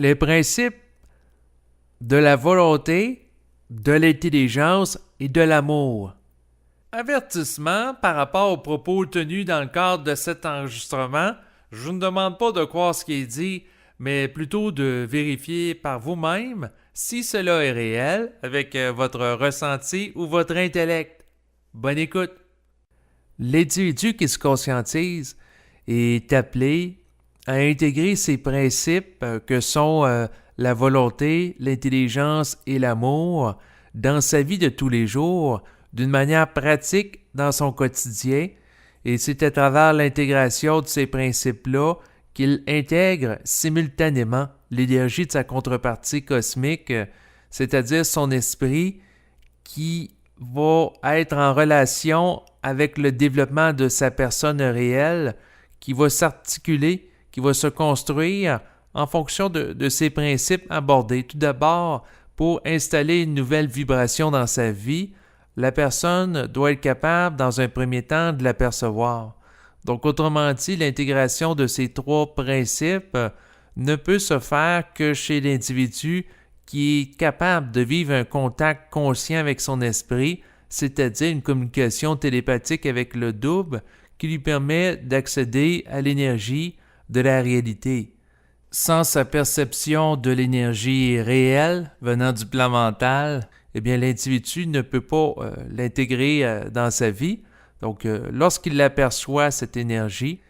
Les principes de la volonté, de l'intelligence et de l'amour. Avertissement par rapport aux propos tenus dans le cadre de cet enregistrement. Je vous ne demande pas de croire ce qui est dit, mais plutôt de vérifier par vous-même si cela est réel avec votre ressenti ou votre intellect. Bonne écoute. L'individu qui se conscientise est appelé à intégrer ces principes que sont la volonté, l'intelligence et l'amour dans sa vie de tous les jours d'une manière pratique dans son quotidien, et c'est à travers l'intégration de ces principes-là qu'il intègre simultanément l'énergie de sa contrepartie cosmique, c'est-à-dire son esprit qui va être en relation avec le développement de sa personne réelle, qui va s'articuler, qui va se construire en fonction de ces principes abordés. Tout d'abord, pour installer une nouvelle vibration dans sa vie, la personne doit être capable, dans un premier temps, de l'apercevoir. Donc, autrement dit, l'intégration de ces trois principes ne peut se faire que chez l'individu qui est capable de vivre un contact conscient avec son esprit, c'est-à-dire une communication télépathique avec le double qui lui permet d'accéder à l'énergie de la réalité. Sans sa perception de l'énergie réelle venant du plan mental, eh bien, l'individu ne peut pas l'intégrer dans sa vie. Donc, lorsqu'il aperçoit cette énergie,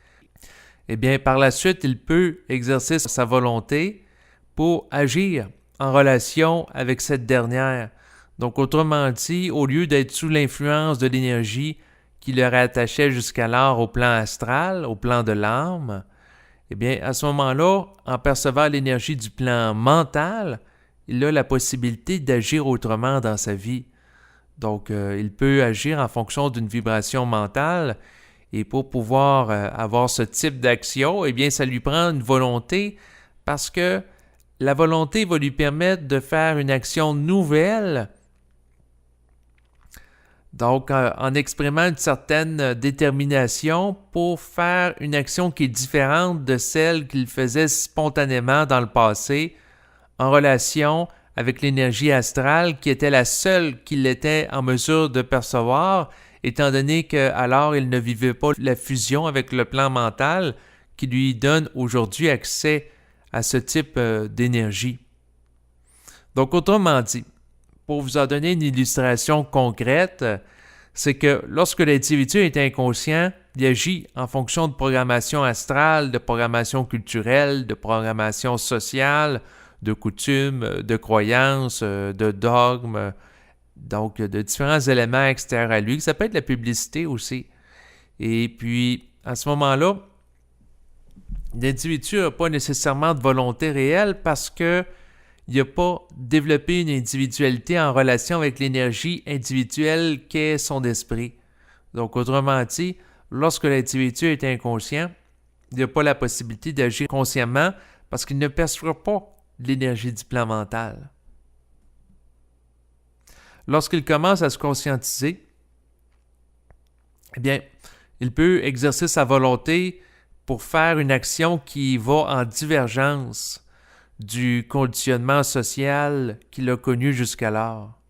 eh bien, par la suite, il peut exercer sa volonté pour agir en relation avec cette dernière. Donc, autrement dit, au lieu d'être sous l'influence de l'énergie qui le rattachait jusqu'alors au plan astral, au plan de l'âme, eh bien, à ce moment-là, en percevant l'énergie du plan mental, il a la possibilité d'agir autrement dans sa vie. Donc, il peut agir en fonction d'une vibration mentale, et pour pouvoir avoir ce type d'action, eh bien, ça lui prend une volonté, parce que la volonté va lui permettre de faire une action nouvelle, donc en exprimant une certaine détermination pour faire une action qui est différente de celle qu'il faisait spontanément dans le passé, en relation avec l'énergie astrale qui était la seule qu'il était en mesure de percevoir, étant donné qu'alors il ne vivait pas la fusion avec le plan mental qui lui donne aujourd'hui accès à ce type d'énergie. Donc, autrement dit, pour vous en donner une illustration concrète, c'est que lorsque l'individu est inconscient, il agit en fonction de programmation astrale, de programmation culturelle, de programmation sociale, de coutumes, de croyances, de dogmes, donc de différents éléments extérieurs à lui. Ça peut être la publicité aussi. Et puis, à ce moment-là, l'individu n'a pas nécessairement de volonté réelle parce que il n'a pas développé une individualité en relation avec l'énergie individuelle qu'est son esprit. Donc, autrement dit, lorsque l'individu est inconscient, il n'a pas la possibilité d'agir consciemment parce qu'il ne perçoit pas l'énergie du plan mental. Lorsqu'il commence à se conscientiser, eh bien, il peut exercer sa volonté pour faire une action qui va en divergence du conditionnement social qu'il a connu jusqu'alors,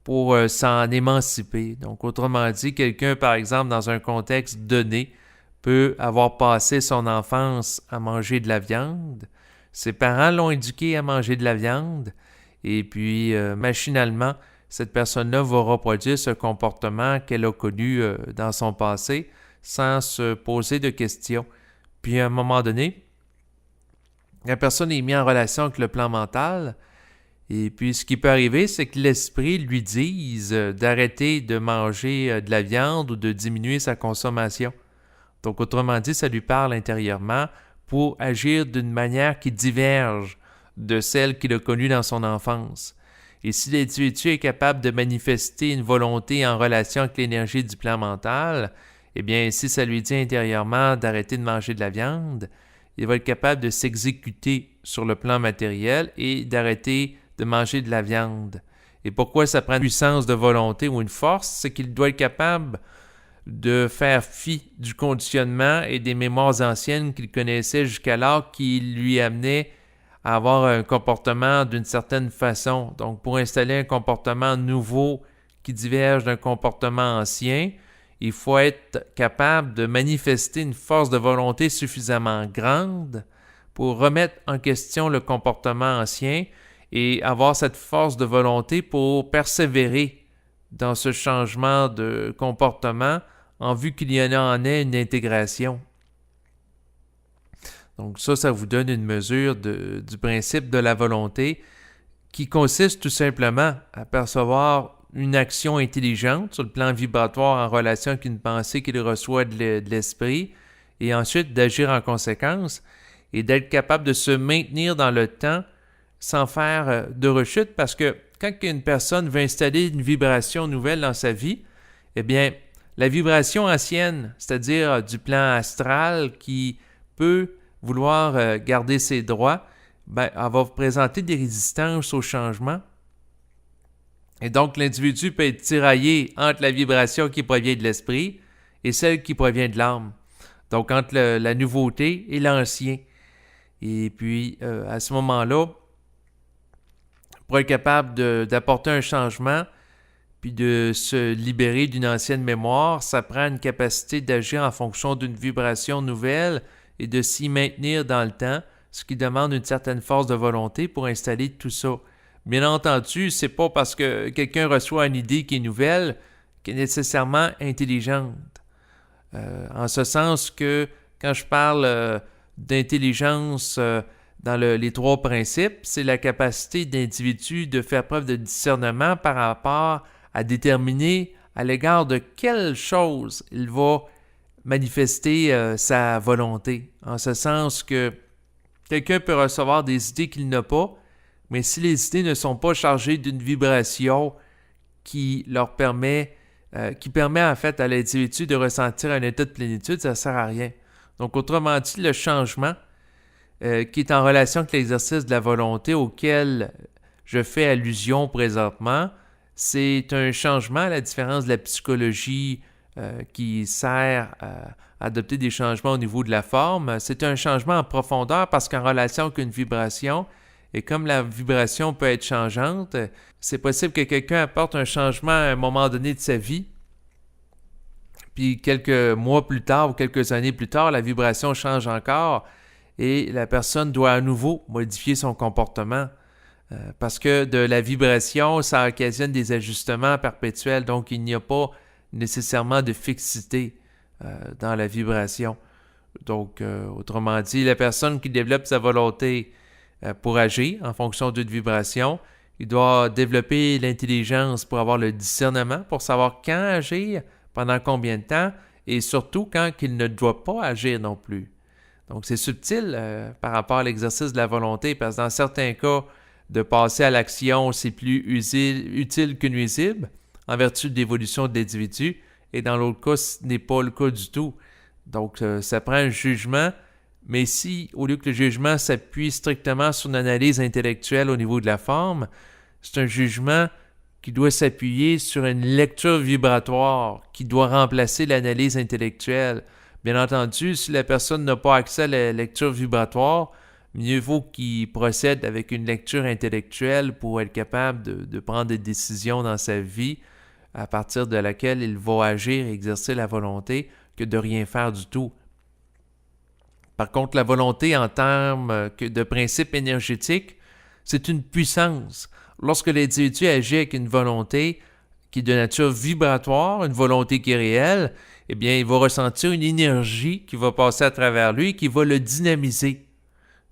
pour s'en émanciper. Donc, autrement dit, quelqu'un, par exemple, dans un contexte donné, peut avoir passé son enfance à manger de la viande. Ses parents l'ont éduqué à manger de la viande, et puis, machinalement, cette personne-là va reproduire ce comportement qu'elle a connu dans son passé sans se poser de questions. Puis, à un moment donné, la personne est mise en relation avec le plan mental, et puis ce qui peut arriver, c'est que l'esprit lui dise d'arrêter de manger de la viande ou de diminuer sa consommation. Donc, autrement dit, ça lui parle intérieurement pour agir d'une manière qui diverge de celle qu'il a connue dans son enfance. Et si l'individu est capable de manifester une volonté en relation avec l'énergie du plan mental, eh bien, si ça lui dit intérieurement d'arrêter de manger de la viande, il va être capable de s'exécuter sur le plan matériel et d'arrêter de manger de la viande. Et pourquoi ça prend une puissance de volonté ou une force? C'est qu'il doit être capable de faire fi du conditionnement et des mémoires anciennes qu'il connaissait jusqu'alors qui lui amenaient à avoir un comportement d'une certaine façon. Donc, pour installer un comportement nouveau qui diverge d'un comportement ancien, il faut être capable de manifester une force de volonté suffisamment grande pour remettre en question le comportement ancien et avoir cette force de volonté pour persévérer dans ce changement de comportement en vue qu'il y en ait une intégration. Donc ça vous donne une mesure du principe de la volonté qui consiste tout simplement à percevoir une action intelligente sur le plan vibratoire en relation avec une pensée qu'il reçoit de l'esprit et ensuite d'agir en conséquence et d'être capable de se maintenir dans le temps sans faire de rechute parce que quand une personne veut installer une vibration nouvelle dans sa vie, eh bien, la vibration ancienne, c'est-à-dire du plan astral qui peut vouloir garder ses droits, ben, elle va présenter des résistances au changement. Et donc, l'individu peut être tiraillé entre la vibration qui provient de l'esprit et celle qui provient de l'âme. Donc, entre la nouveauté et l'ancien. Et puis, à ce moment-là, pour être capable d'apporter un changement, puis de se libérer d'une ancienne mémoire, ça prend une capacité d'agir en fonction d'une vibration nouvelle et de s'y maintenir dans le temps, ce qui demande une certaine force de volonté pour installer tout ça. Bien entendu, c'est pas parce que quelqu'un reçoit une idée qui est nouvelle qu'elle est nécessairement intelligente. En ce sens que quand je parle d'intelligence dans les trois principes, c'est la capacité d'individu de faire preuve de discernement par rapport à déterminer à l'égard de quelle chose il va manifester sa volonté. En ce sens que quelqu'un peut recevoir des idées qu'il n'a pas, mais si les idées ne sont pas chargées d'une vibration qui leur permet, qui permet en fait à l'individu de ressentir un état de plénitude, ça ne sert à rien. Donc autrement dit, le changement qui est en relation avec l'exercice de la volonté auquel je fais allusion présentement, c'est un changement à la différence de la psychologie qui sert à adopter des changements au niveau de la forme. C'est un changement en profondeur parce qu'en relation avec une vibration, et comme la vibration peut être changeante, c'est possible que quelqu'un apporte un changement à un moment donné de sa vie, puis quelques mois plus tard ou quelques années plus tard, la vibration change encore et la personne doit à nouveau modifier son comportement. Parce que de la vibration, ça occasionne des ajustements perpétuels, donc il n'y a pas nécessairement de fixité dans la vibration. Donc, autrement dit, la personne qui développe sa volonté pour agir en fonction d'une vibration, il doit développer l'intelligence pour avoir le discernement, pour savoir quand agir, pendant combien de temps, et surtout quand il ne doit pas agir non plus. Donc, c'est subtil par rapport à l'exercice de la volonté, parce que dans certains cas, de passer à l'action, c'est plus utile que nuisible, en vertu de l'évolution de l'individu, et dans l'autre cas, ce n'est pas le cas du tout. Donc, ça prend un jugement, mais si, au lieu que le jugement s'appuie strictement sur une analyse intellectuelle au niveau de la forme, c'est un jugement qui doit s'appuyer sur une lecture vibratoire, qui doit remplacer l'analyse intellectuelle. Bien entendu, si la personne n'a pas accès à la lecture vibratoire, mieux vaut qu'il procède avec une lecture intellectuelle pour être capable de prendre des décisions dans sa vie à partir de laquelle il va agir et exercer la volonté que de rien faire du tout. Par contre, la volonté en termes de principe énergétique, c'est une puissance. Lorsque l'individu agit avec une volonté qui est de nature vibratoire, une volonté qui est réelle, eh bien, il va ressentir une énergie qui va passer à travers lui et qui va le dynamiser.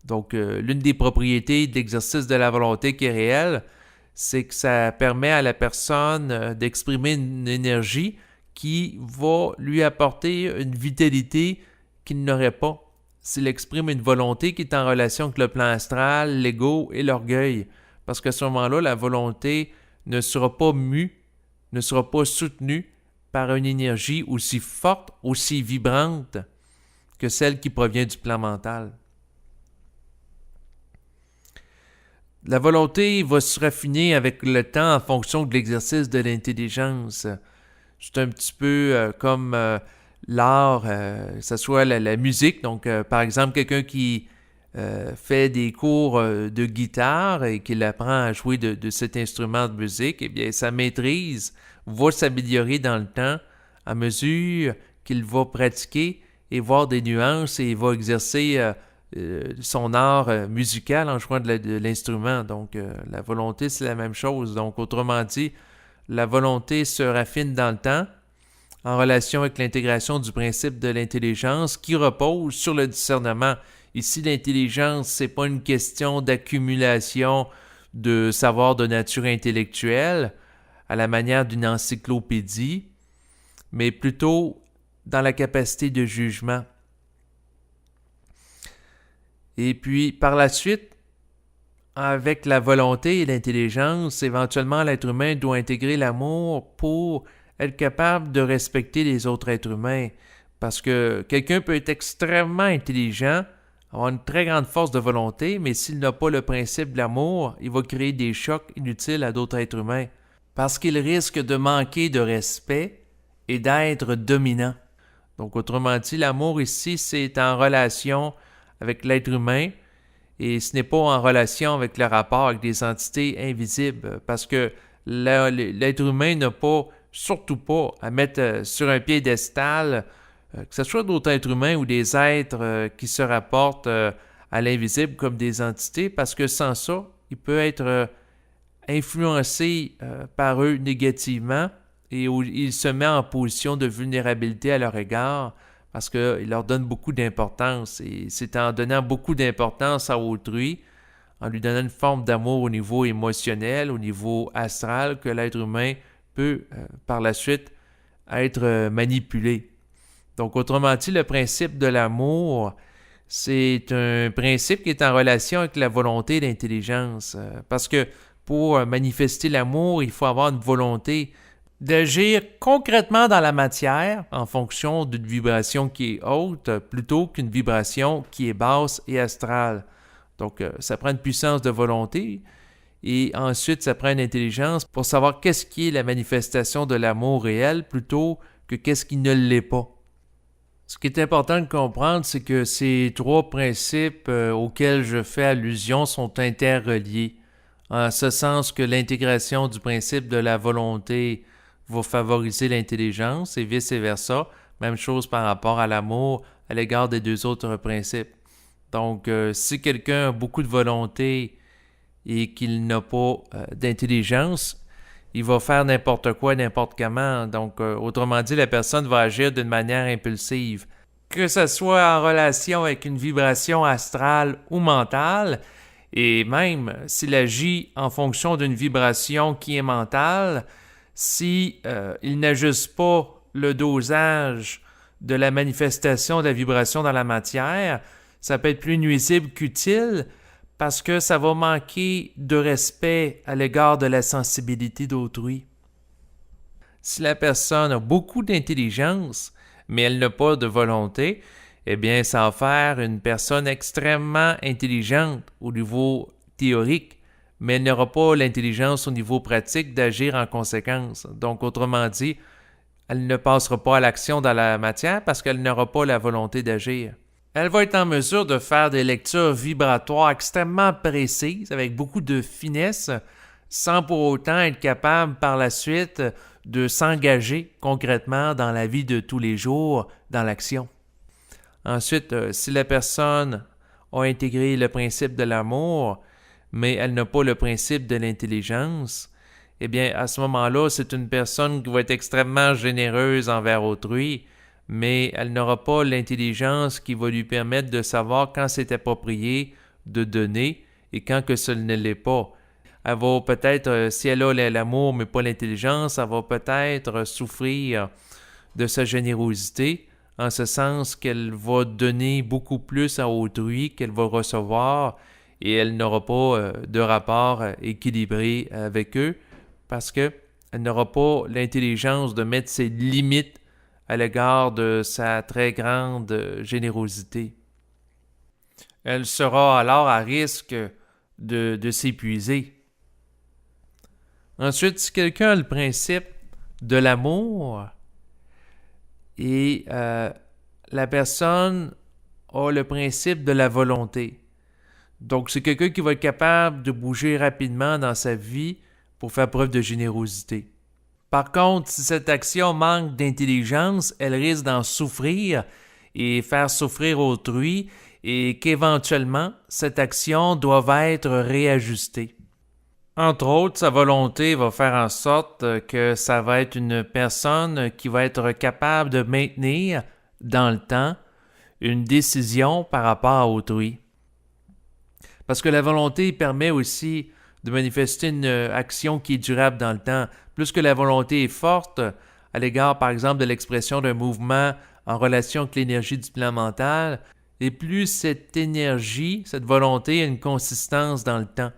Donc, l'une des propriétés de l'exercice de la volonté qui est réelle, c'est que ça permet à la personne d'exprimer une énergie qui va lui apporter une vitalité qu'il n'aurait pas s'il exprime une volonté qui est en relation avec le plan astral, l'ego et l'orgueil. Parce qu'à ce moment-là, la volonté ne sera pas mue, ne sera pas soutenue par une énergie aussi forte, aussi vibrante que celle qui provient du plan mental. La volonté va se raffiner avec le temps en fonction de l'exercice de l'intelligence. C'est un petit peu comme l'art, que ce soit la musique. Donc, par exemple, quelqu'un qui fait des cours de guitare et qu'il apprend à jouer de cet instrument de musique, eh bien, sa maîtrise va s'améliorer dans le temps à mesure qu'il va pratiquer et voir des nuances et il va exercer son art musical en jouant de l'instrument. Donc, la volonté, c'est la même chose. Donc, autrement dit, la volonté se raffine dans le temps en relation avec l'intégration du principe de l'intelligence qui repose sur le discernement. Ici, l'intelligence, c'est pas une question d'accumulation de savoir de nature intellectuelle à la manière d'une encyclopédie, mais plutôt dans la capacité de jugement. Et puis, par la suite, avec la volonté et l'intelligence, éventuellement, l'être humain doit intégrer l'amour pour être capable de respecter les autres êtres humains. Parce que quelqu'un peut être extrêmement intelligent, avoir une très grande force de volonté, mais s'il n'a pas le principe de l'amour, il va créer des chocs inutiles à d'autres êtres humains. Parce qu'il risque de manquer de respect et d'être dominant. Donc, autrement dit, l'amour ici, c'est en relation avec l'être humain et ce n'est pas en relation avec le rapport avec des entités invisibles. Parce que l'être humain n'a pas, surtout pas, à mettre sur un piédestal que ce soit d'autres êtres humains ou des êtres qui se rapportent à l'invisible comme des entités, parce que sans ça, il peut être influencé par eux négativement et il se met en position de vulnérabilité à leur égard parce qu'il leur donne beaucoup d'importance. Et c'est en donnant beaucoup d'importance à autrui, en lui donnant une forme d'amour au niveau émotionnel, au niveau astral, que l'être humain peut par la suite être manipulé. Donc, autrement dit, le principe de l'amour, c'est un principe qui est en relation avec la volonté et l'intelligence. Parce que pour manifester l'amour, il faut avoir une volonté d'agir concrètement dans la matière en fonction d'une vibration qui est haute plutôt qu'une vibration qui est basse et astrale. Donc, ça prend une puissance de volonté et ensuite, ça prend une intelligence pour savoir qu'est-ce qui est la manifestation de l'amour réel plutôt que qu'est-ce qui ne l'est pas. Ce qui est important de comprendre, c'est que ces trois principes auxquels je fais allusion sont interreliés, en ce sens que l'intégration du principe de la volonté va favoriser l'intelligence et vice-versa. Même chose par rapport à l'amour à l'égard des deux autres principes. Donc, si quelqu'un a beaucoup de volonté et qu'il n'a pas d'intelligence, il va faire n'importe quoi, n'importe comment. Donc, autrement dit, la personne va agir d'une manière impulsive. Que ce soit en relation avec une vibration astrale ou mentale, et même s'il agit en fonction d'une vibration qui est mentale, si il n'ajuste pas le dosage de la manifestation de la vibration dans la matière, ça peut être plus nuisible qu'utile, parce que ça va manquer de respect à l'égard de la sensibilité d'autrui. Si la personne a beaucoup d'intelligence, mais elle n'a pas de volonté, eh bien, ça va faire une personne extrêmement intelligente au niveau théorique, mais elle n'aura pas l'intelligence au niveau pratique d'agir en conséquence. Donc, autrement dit, elle ne passera pas à l'action dans la matière parce qu'elle n'aura pas la volonté d'agir. Elle va être en mesure de faire des lectures vibratoires extrêmement précises, avec beaucoup de finesse, sans pour autant être capable par la suite de s'engager concrètement dans la vie de tous les jours, dans l'action. Ensuite, si la personne a intégré le principe de l'amour, mais elle n'a pas le principe de l'intelligence, eh bien, à ce moment-là, c'est une personne qui va être extrêmement généreuse envers autrui, mais elle n'aura pas l'intelligence qui va lui permettre de savoir quand c'est approprié de donner et quand que ce ne l'est pas. Elle va peut-être, si elle a l'amour mais pas l'intelligence, elle va peut-être souffrir de sa générosité, en ce sens qu'elle va donner beaucoup plus à autrui qu'elle va recevoir et elle n'aura pas de rapport équilibré avec eux parce qu'elle n'aura pas l'intelligence de mettre ses limites à l'égard de sa très grande générosité. Elle sera alors à risque de s'épuiser. Ensuite, si quelqu'un a le principe de l'amour et la personne a le principe de la volonté, Donc, c'est quelqu'un qui va être capable de bouger rapidement dans sa vie pour faire preuve de générosité. Par contre, si cette action manque d'intelligence, elle risque d'en souffrir et faire souffrir autrui et qu'éventuellement, cette action doit être réajustée. Entre autres, sa volonté va faire en sorte que ça va être une personne qui va être capable de maintenir dans le temps une décision par rapport à autrui. Parce que la volonté permet aussi de manifester une action qui est durable dans le temps. Plus que la volonté est forte à l'égard, par exemple, de l'expression d'un mouvement en relation avec l'énergie du plan mental, et plus cette énergie, cette volonté a une consistance dans le temps.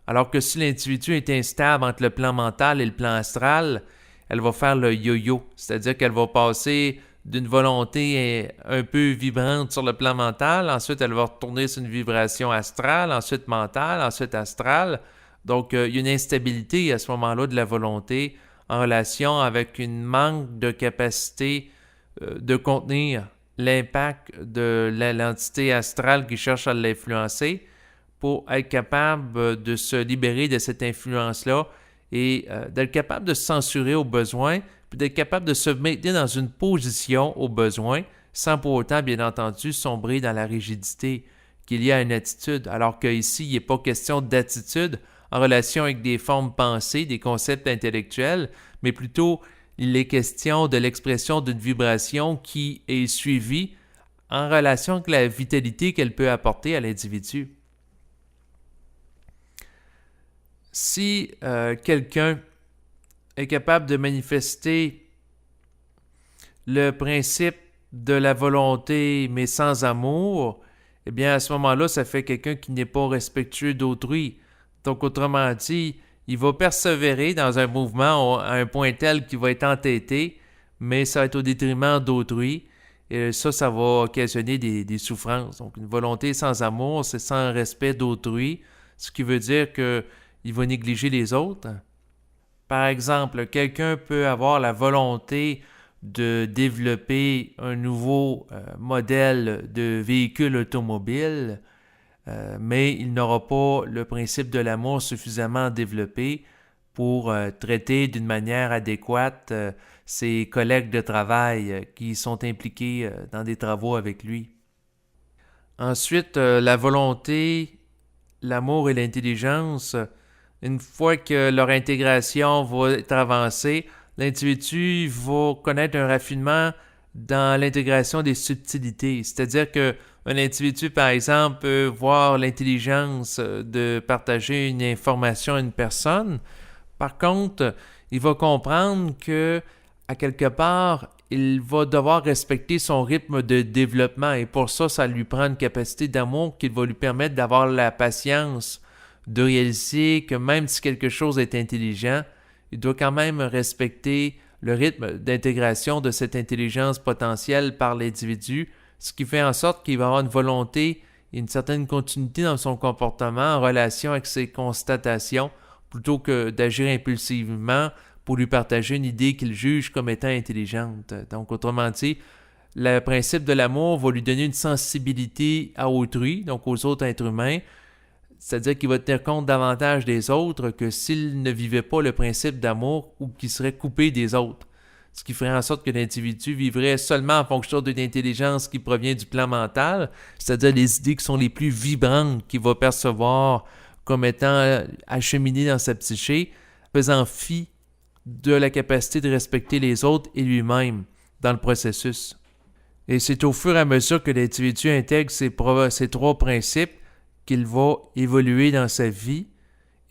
Alors que si l'individu est instable entre le plan mental et le plan astral, elle va faire le yo-yo, c'est-à-dire qu'elle va passer d'une volonté un peu vibrante sur le plan mental, ensuite elle va retourner sur une vibration astrale, ensuite mentale, ensuite astrale. Donc il y a une instabilité à ce moment-là de la volonté en relation avec une manque de capacité de contenir l'impact de l'entité astrale qui cherche à l'influencer pour être capable de se libérer de cette influence-là et d'être capable de se censurer au besoin, puis d'être capable de se maintenir dans une position au besoin, sans pour autant, bien entendu, sombrer dans la rigidité qu'il y a à une attitude, alors qu'ici, il n'est pas question d'attitude en relation avec des formes pensées, des concepts intellectuels, mais plutôt il est question de l'expression d'une vibration qui est suivie en relation avec la vitalité qu'elle peut apporter à l'individu. Si quelqu'un est capable de manifester le principe de la volonté mais sans amour, eh bien à ce moment-là, ça fait quelqu'un qui n'est pas respectueux d'autrui. Donc autrement dit, il va persévérer dans un mouvement à un point tel qu'il va être entêté, mais ça va être au détriment d'autrui. Et ça va occasionner des souffrances. Donc une volonté sans amour, c'est sans respect d'autrui, ce qui veut dire qu'il va négliger les autres. Par exemple, quelqu'un peut avoir la volonté de développer un nouveau modèle de véhicule automobile, mais il n'aura pas le principe de l'amour suffisamment développé pour traiter d'une manière adéquate ses collègues de travail qui sont impliqués dans des travaux avec lui. Ensuite, la volonté, l'amour et l'intelligence, une fois que leur intégration va être avancée, l'individu va connaître un raffinement dans l'intégration des subtilités. C'est-à-dire qu'un individu, par exemple, peut voir l'intelligence de partager une information à une personne. Par contre, il va comprendre que, à quelque part, il va devoir respecter son rythme de développement et pour ça, ça lui prend une capacité d'amour qui va lui permettre d'avoir la patience de réaliser que même si quelque chose est intelligent, il doit quand même respecter le rythme d'intégration de cette intelligence potentielle par l'individu, ce qui fait en sorte qu'il va avoir une volonté et une certaine continuité dans son comportement en relation avec ses constatations, plutôt que d'agir impulsivement pour lui partager une idée qu'il juge comme étant intelligente. Donc, autrement dit, le principe de l'amour va lui donner une sensibilité à autrui, donc aux autres êtres humains, c'est-à-dire qu'il va tenir compte davantage des autres que s'il ne vivait pas le principe d'amour ou qu'il serait coupé des autres. Ce qui ferait en sorte que l'individu vivrait seulement en fonction d'une intelligence qui provient du plan mental, c'est-à-dire les idées qui sont les plus vibrantes qu'il va percevoir comme étant acheminées dans sa psyché, faisant fi de la capacité de respecter les autres et lui-même dans le processus. Et c'est au fur et à mesure que l'individu intègre ces trois principes qu'il va évoluer dans sa vie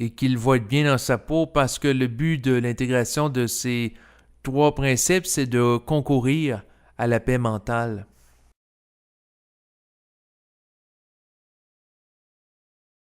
et qu'il va être bien dans sa peau parce que le but de l'intégration de ces trois principes, c'est de concourir à la paix mentale.